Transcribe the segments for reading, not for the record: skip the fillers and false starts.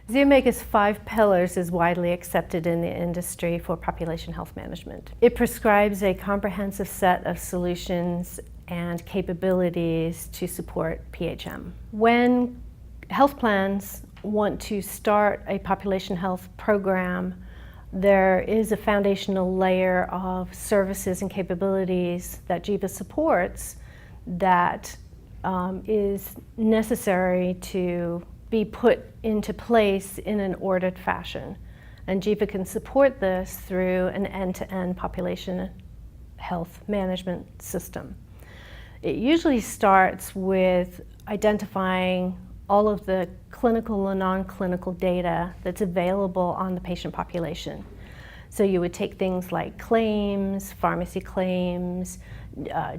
ZeOmega's 5 pillars is widely accepted in the industry for population health management. It prescribes a comprehensive set of solutions and capabilities to support PHM. When health plans want to start a population health program, there is a foundational layer of services and capabilities that Jiva supports that is necessary to be put into place in an ordered fashion. And Jiva can support this through an end-to-end population health management system. It usually starts with identifying all of the clinical and non-clinical data that's available on the patient population. So you would take things like claims, pharmacy claims,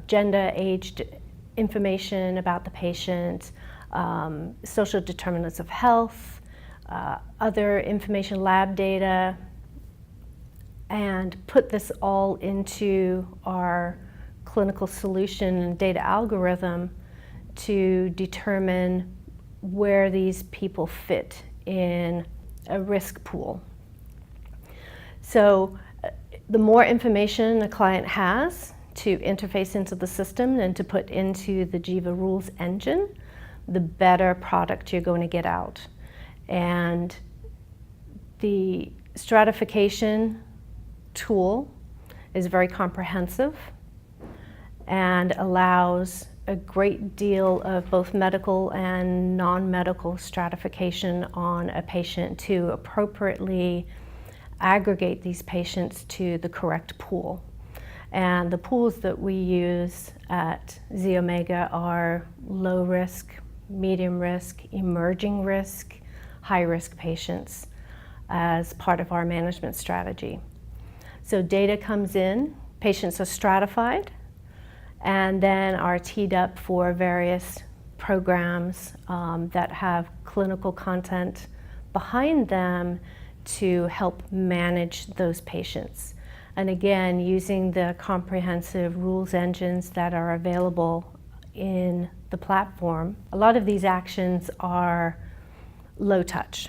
gender, age information about the patient, social determinants of health, other information, lab data, and put this all into our clinical solution and data algorithm to determine where these people fit in a risk pool. So the more information a client has to interface into the system and to put into the Jiva rules engine, the better product you're going to get out. And the stratification tool is very comprehensive and allows a great deal of both medical and non-medical stratification on a patient to appropriately aggregate these patients to the correct pool. And the pools that we use at ZeOmega are low risk, medium risk, emerging risk, high risk patients as part of our management strategy. So data comes in, patients are stratified, and then are teed up for various programs that have clinical content behind them to help manage those patients. And again, using the comprehensive rules engines that are available in the platform, a lot of these actions are low touch.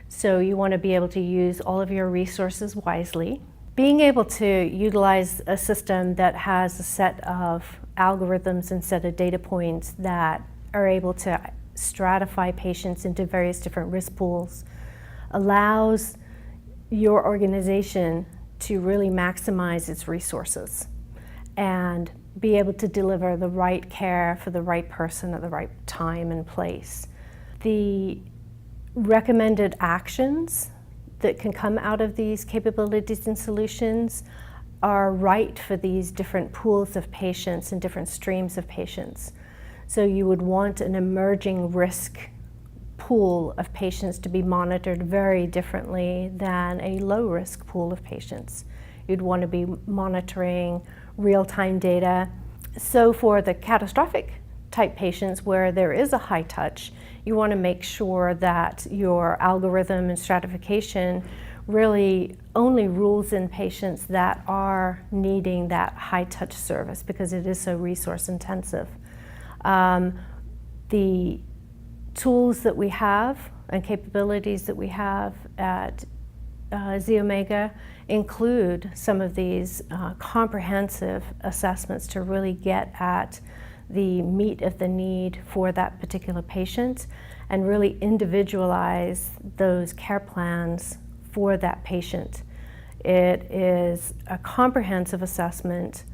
So you want to be able to use all of your resources wisely. Being able to utilize a system that has a set of algorithms and set of data points that are able to stratify patients into various different risk pools allows your organization to really maximize its resources and be able to deliver the right care for the right person at the right time and place. The recommended actions that can come out of these capabilities and solutions are right for these different pools of patients and different streams of patients. So you would want an emerging risk pool of patients to be monitored very differently than a low-risk pool of patients. You'd want to be monitoring real-time data. So for the catastrophic type patients where there is a high touch, you want to make sure that your algorithm and stratification really only rules in patients that are needing that high touch service because it is so resource intensive. The tools that we have and capabilities that we have at ZeOmega include some of these comprehensive assessments to really get at the meat of the need for that particular patient and really individualize those care plans for that patient. It is a comprehensive assessment.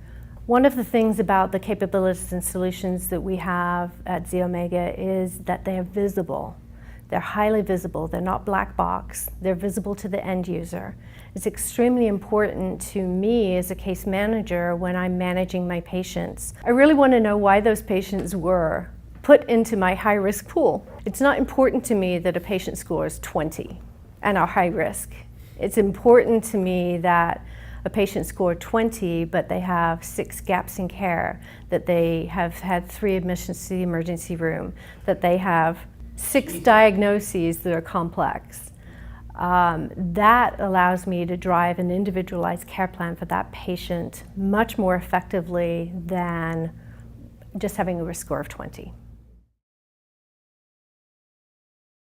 One of the things about the capabilities and solutions that we have at ZeOmega is that they are visible. They're highly visible. They're not black box. They're visible to the end user. It's extremely important to me as a case manager when I'm managing my patients. I really want to know why those patients were put into my high-risk pool. It's not important to me that a patient scores 20 and are high risk. It's important to me that a patient scored 20, but they have 6 gaps in care, that they have had 3 admissions to the emergency room, that they have 6 diagnoses that are complex. That allows me to drive an individualized care plan for that patient much more effectively than just having a risk score of 20.